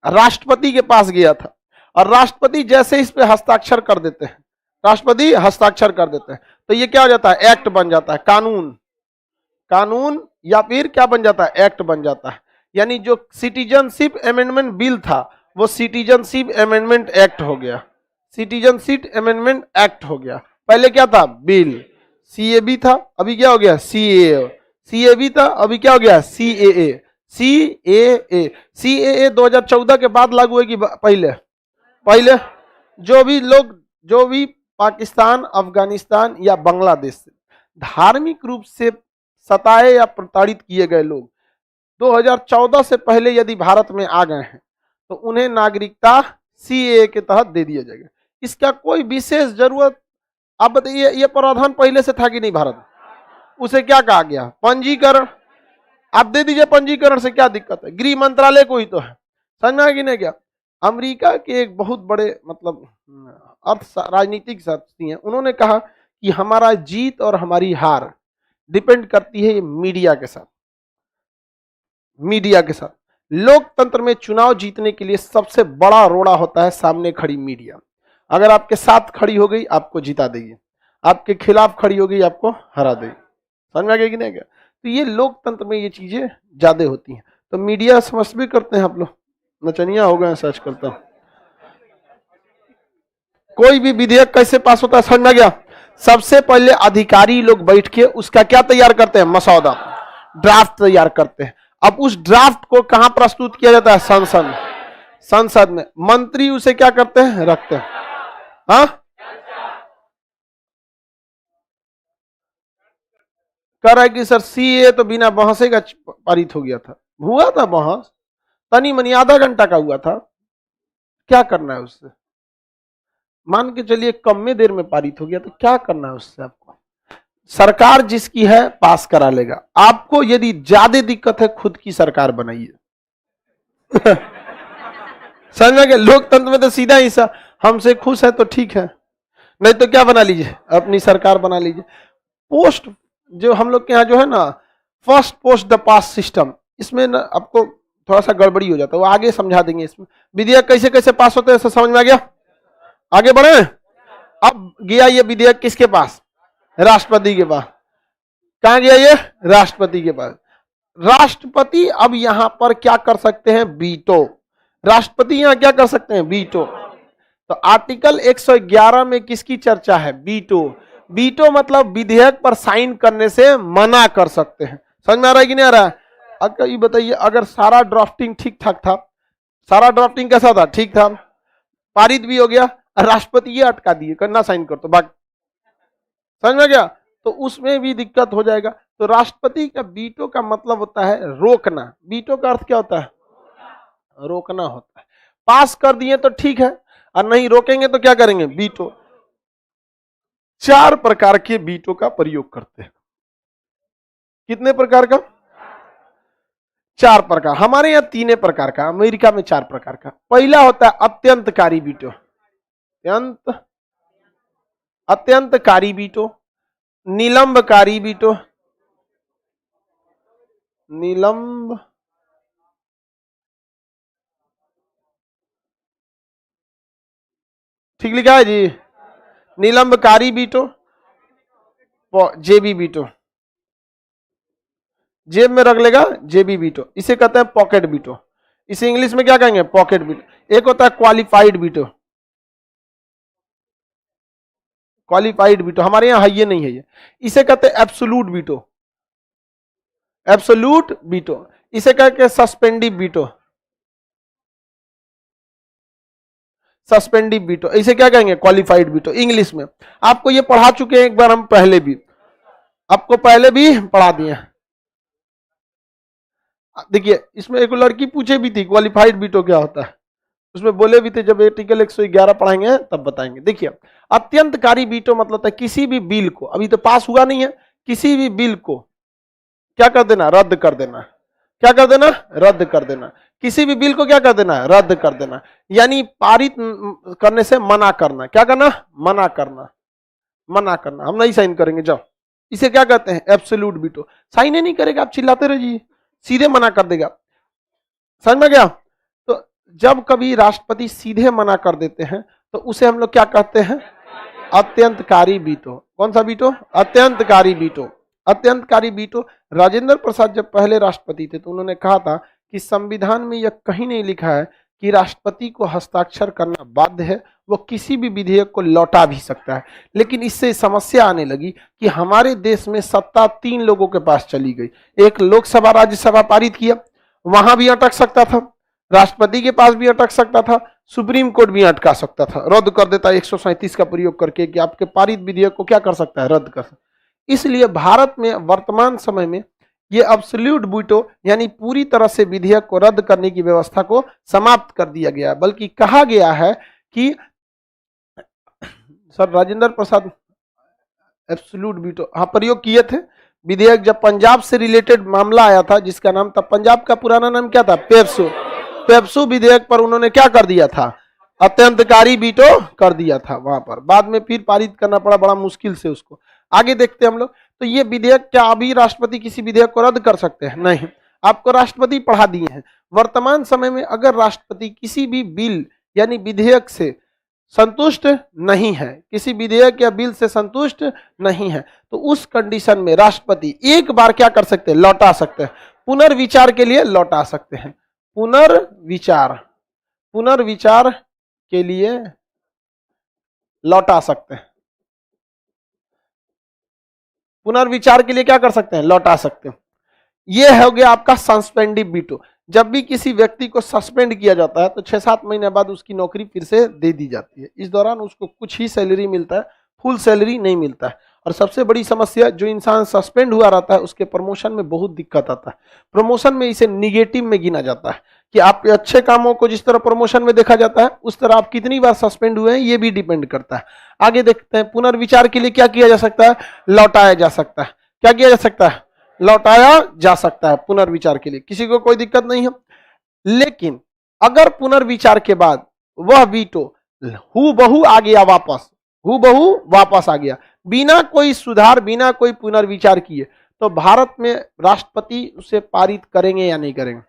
[SPEAKER 1] राष्ट्रपति के पास गया था, और राष्ट्रपति जैसे इस पे हस्ताक्षर कर देते हैं, राष्ट्रपति हस्ताक्षर कर देते हैं, तो ये क्या हो जाता है, एक्ट बन जाता है, कानून, कानून या फिर क्या बन जाता है, एक्ट बन जाता है। यानी जो सिटीजनशिप अमेंडमेंट बिल था वो सिटीजनशिप अमेंडमेंट एक्ट हो गया, सिटीजनशिप अमेंडमेंट एक्ट हो गया। पहले क्या था, बिल, सीएबी था, अभी क्या हो गया, सीएए, सीएबी था, अभी क्या हो गया, सीएए, सीएए। सीएए 2014 के बाद लागू हुई कि पहले, पहले जो भी लोग, जो भी पाकिस्तान, अफगानिस्तान या बांग्लादेश से धार्मिक रूप से सताए या प्रताड़ित किए गए लोग 2014 से पहले यदि भारत में आ गए हैं तो उन्हें नागरिकता सीएए के तहत दे दिया जाएगा। इसका कोई विशेष जरूरत, आप बताइए, ये प्रावधान पहले से था कि नहीं भारत, उसे क्या कहा गया, पंजीकरण। आप दे दीजिए, पंजीकरण से क्या दिक्कत है, गृह मंत्रालय को ही तो है। समझ में कि नहीं क्या, अमेरिका के एक बहुत बड़े मतलब अर्थ राजनीतिक शक्ति हैं, उन्होंने कहा कि हमारा जीत और हमारी हार डिपेंड करती है मीडिया के साथ, मीडिया के साथ। लोकतंत्र में चुनाव जीतने के लिए सबसे बड़ा रोड़ा होता है सामने खड़ी मीडिया। अगर आपके साथ खड़ी हो गई आपको जिता देगी, आपके खिलाफ खड़ी हो गई आपको हरा देगी। समझ में आ गया कि नहीं गया, तो ये लोकतंत्र में ये चीजें ज्यादा होती हैं। तो मीडिया समझ भी करते हैं आप लोग, नचनिया हो गए, सर्च करता हूं। कोई भी विधेयक कैसे पास होता है, समझ में गया। सबसे पहले अधिकारी लोग बैठ के उसका क्या तैयार करते हैं, मसौदा, ड्राफ्ट तैयार करते हैं। अब उस ड्राफ्ट को कहां प्रस्तुत किया जाता है, संसद में, संसद में। मंत्री उसे क्या करते हैं, रखते हैं। हाँ, कह रहा है कि सर सीए तो बिना बहसे का पारित हो गया था, हुआ था बहस, तनी मनी आधा घंटा का हुआ था, क्या करना है उससे, मान के चलिए कम में देर में पारित हो गया, तो क्या करना है उससे आपको। सरकार जिसकी है पास करा लेगा, आपको यदि ज्यादा दिक्कत है खुद की सरकार बनाइए। समझ में, लोकतंत्र में तो सीधा ही सा, हमसे खुश है तो ठीक है, नहीं तो क्या बना लीजिए, अपनी सरकार बना लीजिए। पोस्ट जो हम लोग के यहाँ जो है ना, first post the pass system, इसमें ना आपको थोड़ा सा गड़बड़ी हो जाता है, वो आगे समझा देंगे। इसमें विधेयक कैसे कैसे पास होते हैं समझ में आ गया, आगे बढ़े। अब गया ये विधेयक किसके पास, राष्ट्रपति के पास। कहां गया ये, राष्ट्रपति के पास। राष्ट्रपति अब यहां पर क्या कर सकते हैं, वीटो। राष्ट्रपति यहां क्या कर सकते हैं, वीटो। तो आर्टिकल 111 में किसकी चर्चा है, वीटो। वीटो मतलब विधेयक पर साइन करने से मना कर सकते हैं। समझ में आ रहा है कि नहीं आ रहा है। अगर ये बताइए, अगर सारा ड्राफ्टिंग ठीक ठाक था, सारा ड्राफ्टिंग कैसा था, ठीक था, पारित भी हो गया, राष्ट्रपति ये अटका दिए, करना साइन कर, तो बाकी समझ में गया, तो उसमें भी दिक्कत हो जाएगा। तो राष्ट्रपति का वीटो का मतलब होता है रोकना। वीटो का अर्थ क्या होता है, रोकना होता है। पास कर दिए तो ठीक है, और नहीं रोकेंगे तो क्या करेंगे, वीटो। 4 प्रकार के वीटो का प्रयोग करते हैं। कितने प्रकार का, 4 प्रकार। हमारे यहाँ 3 प्रकार का, अमेरिका में 4 प्रकार का। पहला होता है अत्यंतकारी वीटो, अत्यंतकारी वीटो, निलंबकारी वीटो, निलंब ठीक लिखा है जी, निलंबकारी वीटो, जेबी वीटो। जेब में रख लेगा, जेबी वीटो, इसे कहते हैं पॉकेट वीटो। इसे इंग्लिश में क्या कहेंगे? Pocket veto. एक होता है क्वालिफाइड वीटो, क्वालिफाइड वीटो हमारे यहाँ है ये नहीं है ये। इसे कहते हैं एब्सोल्यूट वीटो, एब्सोल्यूट वीटो। इसे कहते हैं सस्पेंडिव वीटो, सस्पेंडिव वीटो। इसे क्या कहेंगे? क्वालिफाइड वीटो इंग्लिश में। आपको ये पढ़ा चुके हैं एक बार हम पहले भी, आपको पहले भी पढ़ा दिए। देखिए इसमें एक लड़की पूछे भी थी क्वालिफाइड वीटो क्या होता है, उसमें बोले भी थे जब आर्टिकल 111 पढ़ाएंगे तब बताएंगे। देखिए अत्यंतकारी वीटो मतलब है किसी भी बिल को, अभी तो पास हुआ नहीं है, किसी भी बिल को क्या कर देना? रद्द कर देना। क्या कर देना? रद्द कर देना। किसी भी बिल को क्या कर देना? रद्द कर देना, यानी पारित करने से मना करना। क्या करना? मना करना, मना करना। हम नहीं साइन करेंगे जाओ, इसे क्या कहते हैं? Absolute veto. साइन नहीं करेगा, आप चिल्लाते रहिए, सीधे मना कर देगा। समझ में गया? तो जब कभी राष्ट्रपति सीधे मना कर देते हैं तो उसे हम लोग क्या कहते हैं? अत्यंतकारी वीटो। कौन सा veto? अत्यंतकारी veto. अत्यंतकारी veto. Rajendra Prasad जब पहले राष्ट्रपति थे तो उन्होंने कहा था कि संविधान में यह कहीं नहीं लिखा है कि राष्ट्रपति को हस्ताक्षर करना बाध्य है, वो किसी भी विधेयक को लौटा भी सकता है। लेकिन इससे समस्या आने लगी कि हमारे देश में सत्ता 3 लोगों के पास चली गई। एक लोकसभा राज्यसभा पारित किया, वहां भी अटक सकता था, राष्ट्रपति के पास भी अटक सकता था, सुप्रीम कोर्ट भी अटका सकता था, रद्द कर देता 137 का प्रयोग करके कि आपके पारित विधेयक को क्या कर सकता है? रद्द कर सकता है। इसलिए भारत में वर्तमान समय में ये एब्सोल्यूट वीटो यानी पूरी तरह से विधेयक को रद्द करने की व्यवस्था को समाप्त कर दिया गया, बल्कि कहा गया है कि sir Rajendra Prasad absolute veto हाँ प्रयोग किए थे। विधेयक जब पंजाब से रिलेटेड मामला आया था जिसका नाम था, पंजाब का पुराना नाम क्या था? पेप्सू। पेप्सू विधेयक पर उन्होंने क्या कर दिया था? अत्यंतकारी वीटो कर दिया था वहां पर। बाद में फिर पारित करना पड़ा बड़ा मुश्किल से उसको। आगे देखते हैं हम लोग। तो ये विधेयक, क्या अभी राष्ट्रपति किसी विधेयक को रद्द कर सकते हैं? नहीं, आपको राष्ट्रपति पढ़ा दिए हैं। वर्तमान समय में अगर राष्ट्रपति किसी भी बिल यानी विधेयक से संतुष्ट नहीं है, किसी विधेयक या बिल से संतुष्ट नहीं है, तो उस कंडीशन में राष्ट्रपति एक बार क्या कर सकते हैं? लौटा सकते हैं, पुनर्विचार के लिए लौटा सकते हैं। पुनर्विचार, पुनर्विचार के लिए लौटा सकते हैं। पुनर्विचार के लिए क्या कर सकते हैं? लौटा सकते हैं। यह हो गया आपका सस्पेंडिव वीटो। जब भी किसी व्यक्ति को सस्पेंड किया जाता है तो 6-7 महीने बाद उसकी नौकरी फिर से दे दी जाती है। इस दौरान उसको कुछ ही सैलरी मिलता है, फुल सैलरी नहीं मिलता है। और सबसे बड़ी समस्या, जो इंसान सस्पेंड हुआ रहता है उसके प्रमोशन में बहुत दिक्कत आता है। प्रमोशन में इसे निगेटिव में गिना जाता है कि आपके अच्छे कामों को जिस तरह प्रमोशन में देखा जाता है उस तरह आप कितनी बार सस्पेंड हुए हैं ये भी डिपेंड करता है। आगे देखते हैं, पुनर्विचार के लिए क्या किया जा सकता है? लौटाया जा सकता है। क्या किया जा सकता है? लौटाया जा सकता है पुनर्विचार के लिए, किसी को कोई दिक्कत नहीं है। लेकिन अगर पुनर्विचार के बाद वह वीटो हूबहू आ गया वापस, हूबहू वापस आ गया बिना कोई सुधार, बिना कोई पुनर्विचार किए, तो भारत में राष्ट्रपति उसे पारित करेंगे या नहीं करेंगे?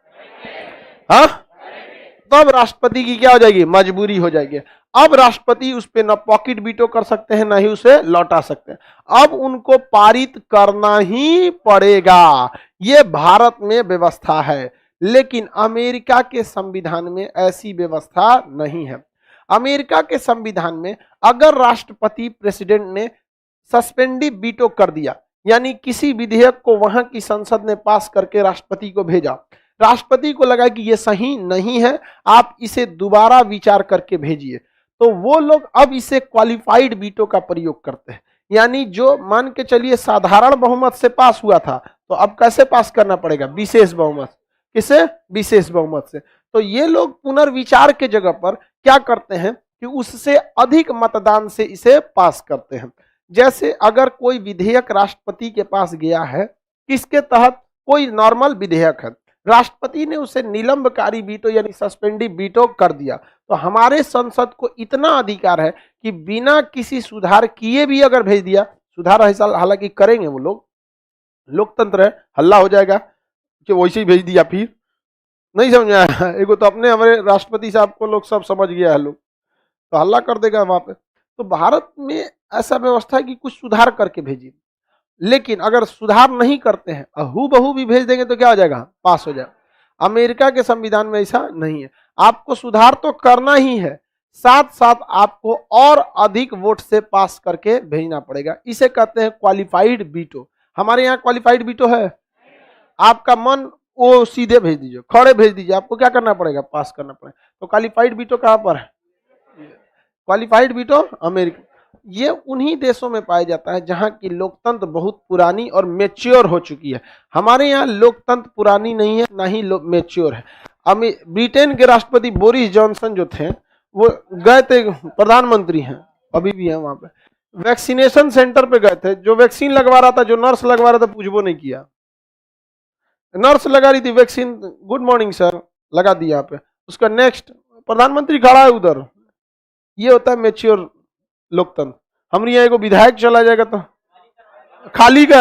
[SPEAKER 1] हाँ, तब राष्ट्रपति की क्या हो जाएगी? मजबूरी हो जाएगी। अब राष्ट्रपति उस पे न पॉकेट वीटो कर सकते हैं, न ही उसे लौटा सकते हैं। अब उनको पारित करना ही पड़ेगा। ये भारत में व्यवस्था है, लेकिन अमेरिका के संविधान में ऐसी व्यवस्था नहीं है। अमेरिका के संविधान में अगर राष्ट्रपति प्रेसिडेंट ने सस्पेंडिव वीटो कर दिया, यानी किसी विधेयक को वहां की संसद ने पास करके राष्ट्रपति को भेजा, राष्ट्रपति को लगा कि यह सही नहीं है, आप इसे दोबारा विचार करके भेजिए, तो वो लोग अब इसे क्वालिफाइड वीटो का प्रयोग करते हैं। यानी जो मान के चलिए साधारण बहुमत से पास हुआ था, तो अब कैसे पास करना पड़ेगा? विशेष बहुमत। किसे? विशेष बहुमत से। तो ये लोग पुनर्विचार के जगह पर क्या करते हैं कि उससे अधिक मतदान से इसे पास करते हैं। जैसे अगर कोई विधेयक राष्ट्रपति के पास गया है, किसके तहत? कोई नॉर्मल विधेयक है, राष्ट्रपति ने उसे निलंबकारी वीटो यानी सस्पेंडिव वीटो कर दिया, तो हमारे संसद को इतना अधिकार है कि बिना किसी सुधार किए भी अगर भेज दिया, सुधार हालांकि करेंगे वो लोग, लोकतंत्र है, हल्ला हो जाएगा कि वैसे ही भेज दिया, फिर नहीं समझ में आया। एगो तो अपने हमारे राष्ट्रपति साहब को लोग सब समझ गया है, लोग तो हल्ला कर देगा वहां पे। तो भारत में ऐसा व्यवस्था है कि कुछ सुधार करके भेजिए। लेकिन अगर सुधार नहीं करते हैं, हूबहू भी भेज देंगे तो क्या हो जाएगा, पास हो जाएगा। अमेरिका के संविधान में ऐसा नहीं है। आपको सुधार तो करना ही है, साथ साथ आपको और अधिक वोट से पास करके भेजना पड़ेगा। इसे कहते हैं क्वालिफाइड वीटो। हमारे यहाँ क्वालिफाइड वीटो है? आपका मन वो सीधे भेज दीजिए, खड़े भेज दीजिए, आपको क्या करना पड़ेगा, पास करना पड़ेगा। तो क्वालिफाइड वीटो कहां पर है? Qualified veto America. ये उन्हीं देशों में पाया जाता है जहां की लोकतंत्र बहुत पुरानी और मैच्योर हो चुकी है। हमारे यहाँ लोकतंत्र पुरानी नहीं है, ना ही मैच्योर है। ब्रिटेन के राष्ट्रपति बोरिस जॉनसन जो थे, वो गए थे, प्रधानमंत्री हैं, अभी भी हैं वहां पे, वैक्सीनेशन सेंटर पे गए थे। जो वैक्सीन लगवा रहा था, जो नर्स लगवा रहा था, पूछबो नहीं किया। नर्स लगा रही थी वैक्सीन, गुड मॉर्निंग सर, लगा दिया यहाँ पे। उसका नेक्स्ट प्रधानमंत्री खड़ा है उधर। ये होता है मैच्योर लोकतंत्र। हमारे यहाँ एगो विधायक चला जाएगा तो खाली का,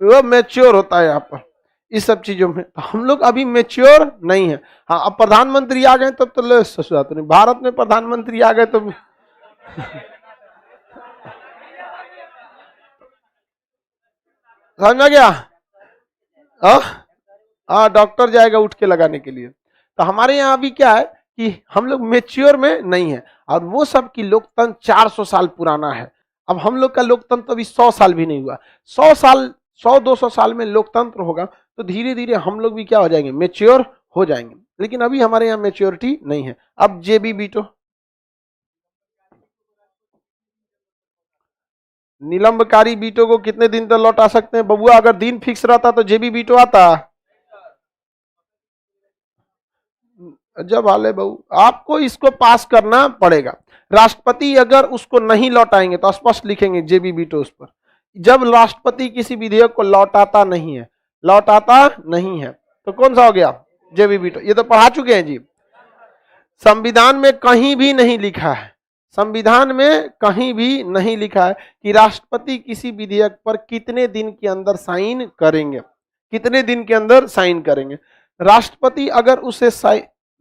[SPEAKER 1] वो मैच्योर होता है यहाँ पर इस सब चीजों में। तो हम लोग अभी मैच्योर नहीं है। हाँ, अब प्रधानमंत्री आ गए तब तो ले ससुरात नहीं। भारत में प्रधानमंत्री आ गए तो समझ में गया? हाँ, डॉक्टर जाएगा उठ के लगाने के लिए। तो हमारे यहाँ अभी क्या है कि हम लोग मैच्योर में नहीं है, और वो सब की लोकतंत्र 400 साल पुराना है। अब हम लोग का लोकतंत्र अभी 100 साल भी नहीं हुआ। 100 साल, 100-200 साल में लोकतंत्र होगा तो धीरे धीरे हम लोग भी क्या हो जाएंगे, मैच्योर हो जाएंगे। लेकिन अभी हमारे यहाँ मैच्योरिटी नहीं है। अब जेबी वीटो, निलंबकारी वीटो को कितने दिन तक लौटा सकते हैं बबुआ? अगर दिन फिक्स रहता तो जेबी वीटो आता। जब हाले बहू, आपको इसको पास करना पड़ेगा। राष्ट्रपति अगर उसको नहीं लौटाएंगे तो स्पष्ट लिखेंगे जेबी वीटो उस पर। जब राष्ट्रपति किसी विधेयक को लौटाता नहीं है, तो कौन सा हो गया, जेबी वीटो। ये तो पढ़ा चुके हैं जी। संविधान में कहीं भी नहीं लिखा है, संविधान में कहीं भी नहीं लिखा है कि राष्ट्रपति किसी विधेयक पर कितने दिन के अंदर साइन करेंगे, कितने दिन के अंदर साइन करेंगे। राष्ट्रपति अगर उसे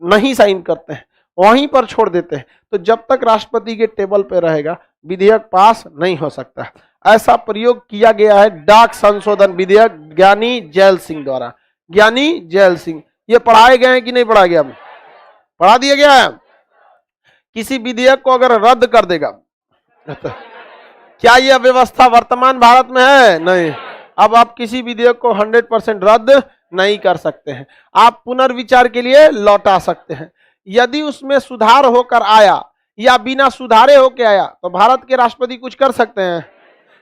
[SPEAKER 1] नहीं साइन करते हैं, वहीं पर छोड़ देते हैं, तो जब तक राष्ट्रपति के टेबल पर रहेगा विधेयक पास नहीं हो सकता। ऐसा प्रयोग किया गया है डाक संशोधन विधेयक ज्ञानी जैल सिंह द्वारा। ज्ञानी जैल सिंह, ये पढ़ाए गए हैं कि नहीं पढ़ा गया? पढ़ा दिया गया है। किसी विधेयक को अगर रद्द कर देगा, क्या यह व्यवस्था वर्तमान भारत में है? नहीं। अब आप किसी विधेयक को 100% रद्द नहीं कर सकते हैं, आप पुनर्विचार के लिए लौटा सकते हैं। यदि उसमें सुधार होकर आया या बिना सुधारे होकर आया तो भारत के राष्ट्रपति कुछ कर सकते हैं।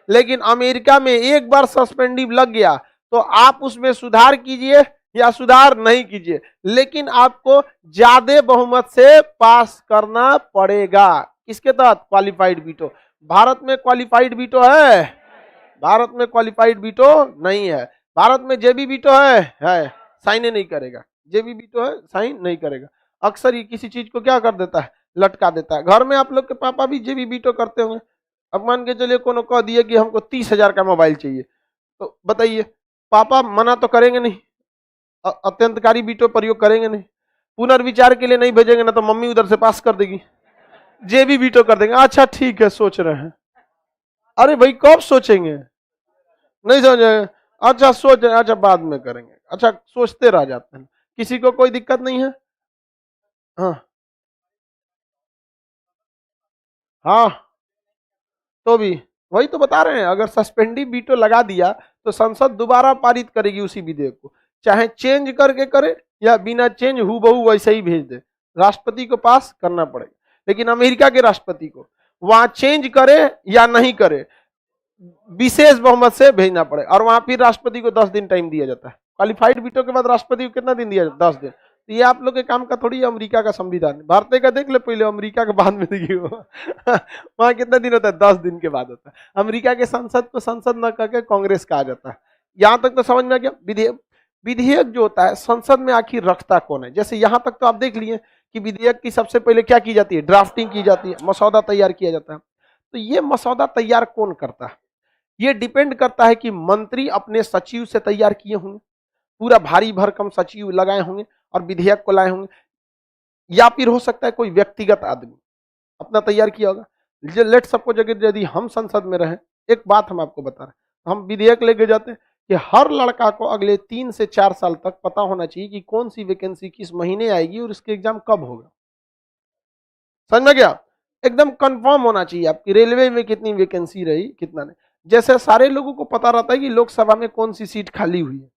[SPEAKER 1] लेकिन अमेरिका में एक बार सस्पेंडिव लग गया तो आप उसमें सुधार कीजिए या सुधार नहीं कीजिए, लेकिन आपको ज्यादा बहुमत से पास करना पड़ेगा। किसके तहत? Qualified veto. भारत में क्वालिफाइड वीटो है? भारत में क्वालिफाइड वीटो नहीं है। भारत में जेबी वीटो है, साइन नहीं करेगा। जेबी वीटो है, साइन नहीं करेगा। अक्सर ये किसी चीज को क्या कर देता है, लटका देता है। घर में आप लोग के पापा भी जेबी वीटो करते होंगे। अब मान के चलिए कोनो कह दिए कि हमको 30,000 का मोबाइल चाहिए, तो बताइए पापा मना तो करेंगे नहीं, अत्यंतकारी वीटो प्रयोग करेंगे नहीं, पुनर्विचार के लिए नहीं भेजेंगे ना तो मम्मी उधर से पास कर देगी, जेबी वीटो कर देंगे। अच्छा ठीक है, सोच रहे हैं। अरे भाई कब सोचेंगे, नहीं समझे? अच्छा सोच, अच्छा बाद में करेंगे, अच्छा सोचते रह जाते हैं। किसी को कोई दिक्कत नहीं है? हाँ, तो भी वही तो बता रहे हैं, अगर सस्पेंडिव वीटो लगा दिया तो संसद दोबारा पारित करेगी उसी विधेयक को, चाहे चेंज करके करे या बिना चेंज हूबहू वैसे ही भेज दे, राष्ट्रपति को पास करना पड़ेगा। लेकिन अमेरिका के राष्ट्रपति को वहां चेंज करे या नहीं करे, विशेष बहुमत से भेजना पड़े, और वहां फिर राष्ट्रपति को 10 दिन टाइम दिया जाता है। क्वालिफाइड वीटो के बाद राष्ट्रपति को कितना दिन दिया जाता है? 10 दिन। तो ये आप लोग के काम का थोड़ी, अमेरिका का संविधान, भारतीय का देख ले पहले, अमेरिका के बाद में देखिए वहां कितना दिन होता है? 10 दिन के बाद होता है। अमेरिका के संसद को संसद न करके कांग्रेस कहा जाता है। यहां तक तो समझ में आ गया। विधेयक, विधेयक जो होता है संसद में आखिर रखता कौन है? जैसे यहां तक तो आप देख लिए कि विधेयक की सबसे पहले क्या की जाती है? ड्राफ्टिंग की जाती है, मसौदा तैयार किया जाता है। तो ये मसौदा तैयार कौन करता है? ये डिपेंड करता है कि मंत्री अपने सचिव से तैयार किए होंगे, पूरा भारी भरकम सचिव लगाए होंगे और विधेयक को लाए होंगे, या फिर हो सकता है कोई व्यक्तिगत आदमी अपना तैयार किया होगा। लेट सपोज अगर यदि हम संसद में रहें, एक बात हम आपको बता रहे हैं, हम विधेयक लेके जाते हैं कि हर लड़का को अगले 3 से 4 साल तक पता होना चाहिए कि कौन सी वैकेंसी किस महीने आएगी और इसके एग्जाम कब होगा। समझ में गया? एकदम कंफर्म होना चाहिए आपकी रेलवे में कितनी वैकेंसी रही, कितना नहीं। जैसे सारे लोगों को पता रहता है कि लोकसभा में कौन सी सीट खाली हुई है,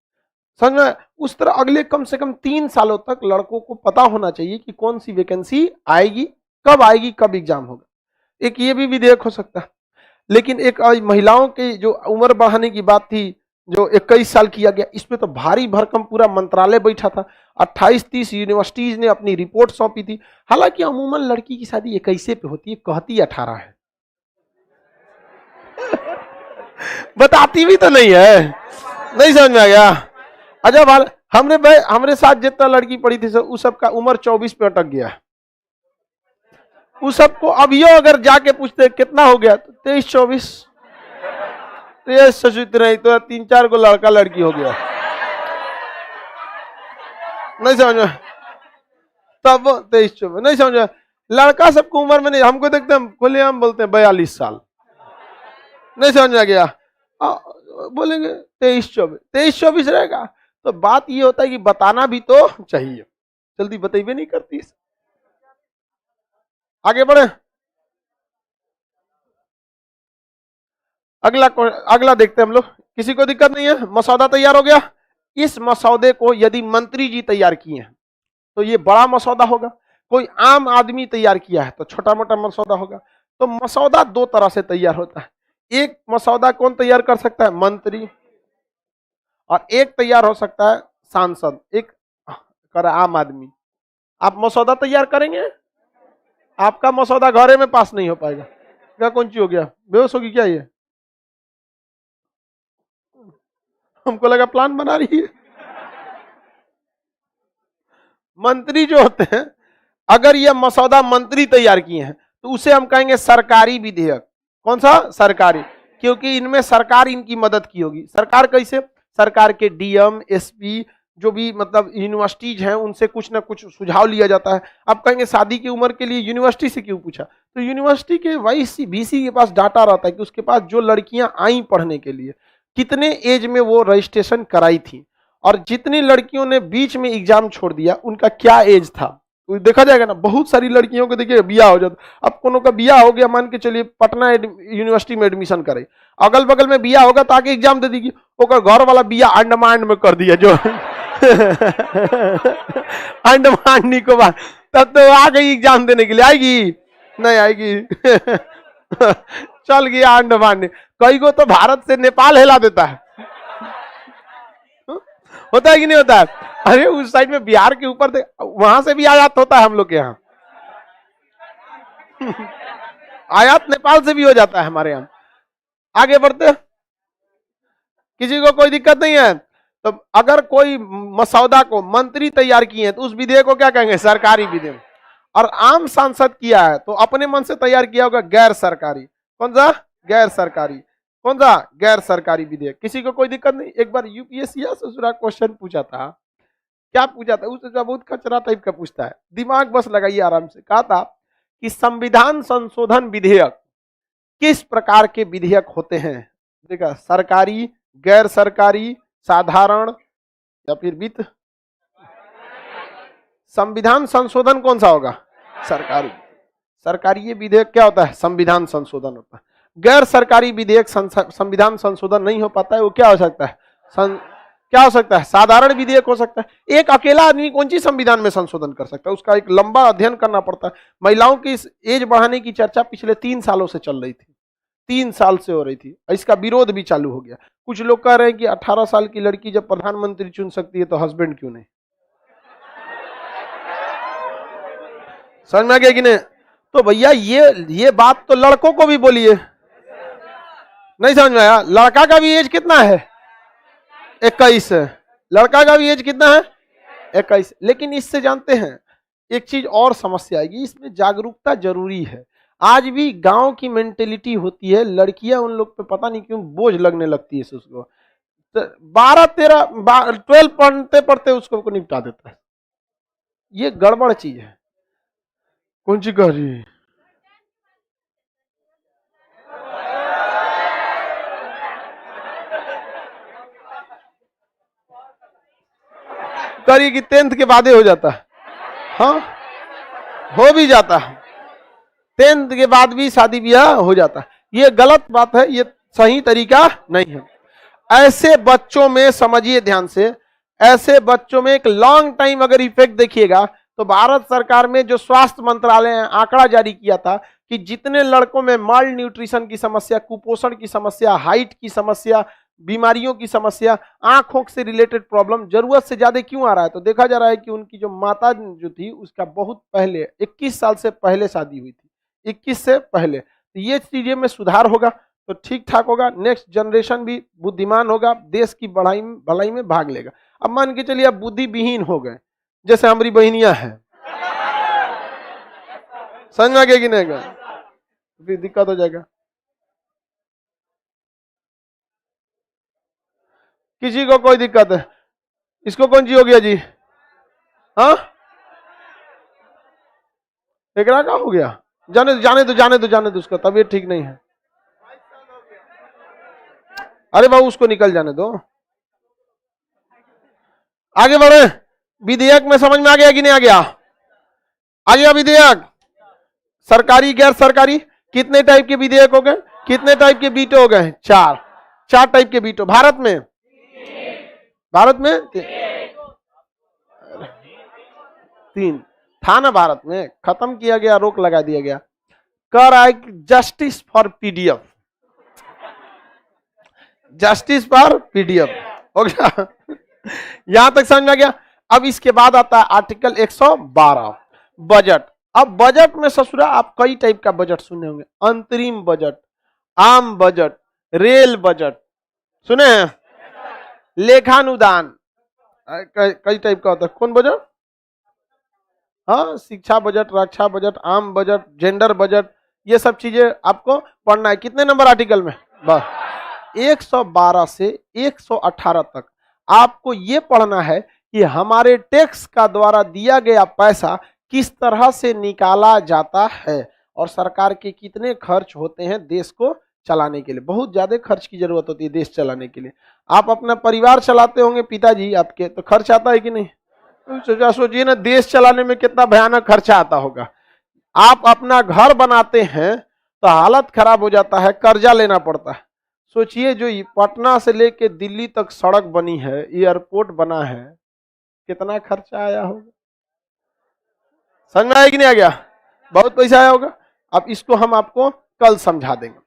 [SPEAKER 1] समझ में, उस तरह अगले कम से कम 3 सालों तक लड़कों को पता होना चाहिए कि कौन सी वैकेंसी आएगी, कब एग्जाम होगा। एक ये भी विधेयक हो सकता है। लेकिन एक महिलाओं की जो उम्र बढ़ाने की बात थी, जो 21 साल किया गया, इसमें तो भारी भरकम पूरा मंत्रालय बैठा था। 28-30 यूनिवर्सिटीज ने अपनी रिपोर्ट सौंपी थी। हालांकि अमूमन लड़की की शादी 21 पे होती है, कहती 18 है। बताती भी तो नहीं है। नहीं समझ में आ गया? अच्छा, हमरे साथ जितना लड़की पड़ी थी उस सबका उम्र 24 पे अटक गया। उस सबको अभियो अगर जाके पूछते कितना हो गया तो 23-24, ये सचुत नहीं तो 3-4 को लड़का लड़की हो गया। नहीं समझ में? तब 23-24 नहीं समझ में। लड़का सबको उम्र में नहीं, हमको देखते हम खुले हम बोलते हैं 42 साल। नहीं समझ में गया? बोलेंगे 23-24 रहेगा। तो बात ये होता है कि बताना भी तो चाहिए, जल्दी बतेबे नहीं करती। आगे बढ़े, अगला देखते हैं हम लोग। किसी को दिक्कत नहीं है? मसौदा तैयार हो गया। इस मसौदे को यदि मंत्री जी तैयार किए हैं तो ये बड़ा मसौदा होगा, कोई आम आदमी तैयार किया है तो छोटा मोटा मसौदा होगा। तो मसौदा 2 तरह से तैयार होता है। एक मसौदा कौन तैयार कर सकता है? मंत्री। और एक तैयार हो सकता है सांसद, एक कर आम आदमी। आप मसौदा तैयार करेंगे, आपका मसौदा घरे में पास नहीं हो पाएगा। क्या कौन चीज हो गया? बेहोश होगी क्या ये? हमको लगा प्लान बना रही है। मंत्री जो होते हैं, अगर ये मसौदा मंत्री तैयार किए हैं तो उसे हम कहेंगे सरकारी विधेयक। कौन सा? सरकारी। क्योंकि इनमें सरकार इनकी मदद की होगी। सरकार कैसे? सरकार के डीएम, एसपी, जो भी मतलब यूनिवर्सिटीज हैं, उनसे कुछ ना कुछ सुझाव लिया जाता है। आप कहेंगे शादी की उम्र के लिए यूनिवर्सिटी से क्यों पूछा? तो यूनिवर्सिटी के वाईसी बीसी के पास डाटा रहता है कि उसके पास जो लड़कियां आई पढ़ने के लिए कितने एज में वो रजिस्ट्रेशन कराई थी, और जितनी लड़कियों ने बीच में एग्जाम छोड़ दिया उनका क्या एज था, तो देखा जाएगा ना। बहुत सारी लड़कियों को देखिए बियाह हो जाता। अब कोनो का बियाह हो गया, मान के चलिए पटना यूनिवर्सिटी में एडमिशन करे, अगल बगल में बियाह होगा तो आगे एग्जाम दे देगी। ओकर घर वाला बियाह अंडमान में कर दिया, जो अंडमान निकोबार, तब तो आ गई एग्जाम देने के लिए। आएगी? नहीं आएगी। चल गया अंडमान। कई को तो भारत से नेपाल हिला देता है। होता है कि नहीं होता है? अरे उस साइड में बिहार के ऊपर वहां से भी आयात होता है हम लोग के यहाँ। आयात नेपाल से भी हो जाता है हमारे यहाँ। आगे बढ़ते, किसी को कोई दिक्कत नहीं है? तो अगर कोई मसौदा को मंत्री तैयार किए हैं तो उस विधेयक को क्या कहेंगे? सरकारी विधेयक। और आम सांसद किया है तो अपने मन से तैयार किया होगा गैर सरकारी। कौन सा? गैर सरकारी। कौन सा? गैर सरकारी विधेयक। किसी को कोई दिक्कत नहीं? एक बार यूपीएससी से क्वेश्चन पूछा था। क्या पूछा था? उसका बहुत कचरा टाइप का पूछता है, दिमाग बस लगाइए आराम से। कहा था कि संविधान संशोधन विधेयक किस प्रकार के विधेयक होते हैं? देखा, सरकारी, गैर सरकारी, साधारण या फिर वित्त। संविधान संशोधन कौन सा होगा? सरकारी। सरकारी ये विधेयक क्या होता है? संविधान संशोधन होता है। गैर सरकारी विधेयक संविधान संशोधन नहीं हो पाता है, वो क्या हो सकता है? क्या हो सकता है? साधारण विधेयक हो सकता है। एक अकेला आदमी कौन सी संविधान में संशोधन कर सकता है? उसका एक लंबा अध्ययन करना पड़ता है। महिलाओं की एज बढ़ाने की चर्चा पिछले 3 सालों से चल रही थी, 3 साल से हो रही थी। इसका विरोध भी चालू हो गया। कुछ लोग कह रहे हैं कि 18 साल की लड़की जब प्रधानमंत्री चुन सकती है तो हस्बैंड क्यों नहीं? समझ में आ गया कि नहीं? तो भैया ये बात तो लड़कों को भी बोलिए। नहीं समझ में आया? लड़का का भी एज कितना है? 21 है। लड़का का भी एज कितना है? 21। लेकिन इससे जानते हैं एक चीज और समस्या आएगी, इसमें जागरूकता जरूरी है। आज भी गांव की मेंटेलिटी होती है, लड़कियां उन लोग पे पता नहीं क्यों बोझ लगने लगती है उसको। 12-13 12 पढ़ते पढ़ते उसको निपटा देता है। ये गड़बड़ चीज है। कौन सी कह रही है? करिए कि 10th के बाद ही हो जाता है। हाँ, हो भी जाता है, 10th के बाद भी शादी ब्याह हो जाता है। ये गलत बात है, ये सही तरीका नहीं है। ऐसे बच्चों में समझिए ध्यान से, ऐसे बच्चों में एक लॉन्ग टाइम अगर इफेक्ट देखिएगा तो भारत सरकार में जो स्वास्थ्य मंत्रालय ने आंकड़ा जारी किया था कि जितने लड़कों में माल न्यूट्रिशन की समस्या, कुपोषण की समस्या, हाइट की समस्या, बीमारियों की समस्या, आंखों से रिलेटेड प्रॉब्लम जरूरत से ज्यादा क्यों आ रहा है, तो देखा जा रहा है कि उनकी जो माता जो थी उसका बहुत पहले 21 साल से पहले शादी हुई थी, 21 से पहले। तो ये चीजें में सुधार होगा तो ठीक ठाक होगा, नेक्स्ट जनरेशन भी बुद्धिमान होगा, देश की भलाई में भाग लेगा। अब मान के चलिए आप बुद्धि विहीन हो गए, जैसे हमारी बहनियां हैं, समझ में आ गया कि नहीं गया, फिर दिक्कत हो जाएगा। किसी को कोई दिक्कत है? इसको कौन सी हो गया जी? हाँ, एकरा का हो गया? जाने दो उसका तबीयत ठीक नहीं है। अरे बाबू उसको निकल जाने दो, आगे बढ़े। विधेयक में समझ में आ गया कि नहीं आ गया? आ गया विधेयक। सरकारी गैर सरकारी कितने टाइप के विधेयक हो गए, कितने टाइप के वीटो हो गए? 4 टाइप के वीटो भारत में, तीन था ना भारत में, खत्म किया गया, रोक लगा दिया गया। कर आए justice for PDF, justice for PDF हो गया। यहां तक समझ में आ गया। अब इसके बाद आता है आर्टिकल 112 बजट। अब बजट में ससुरा आप कई टाइप का बजट सुने होंगे, अंतरिम बजट, आम बजट, रेल बजट सुने हैं, लेखानुदान, कई टाइप का होता है। कौन बजट? हाँ, शिक्षा बजट, रक्षा बजट, आम बजट, जेंडर बजट, ये सब चीजें आपको पढ़ना है। कितने नंबर आर्टिकल में? बस 112 से 118 तक आपको ये पढ़ना है कि हमारे टैक्स का द्वारा दिया गया पैसा किस तरह से निकाला जाता है और सरकार के कितने खर्च होते हैं देश को चलाने के लिए। बहुत ज्यादा खर्च की जरूरत होती है देश चलाने के लिए। आप अपना परिवार चलाते होंगे, पिताजी आपके, तो खर्च आता है कि नहीं? सोचिए ना, देश चलाने में कितना भयानक खर्चा आता होगा। आप अपना घर बनाते हैं तो हालत खराब हो जाता है, कर्जा लेना पड़ता है। सोचिए जो पटना से लेके दिल्ली तक सड़क बनी है, एयरपोर्ट बना है, कितना खर्चा आया होगा। समझ में आया कि नहीं आ गया? बहुत पैसा आया होगा। अब इसको हम आपको कल समझा देंगे।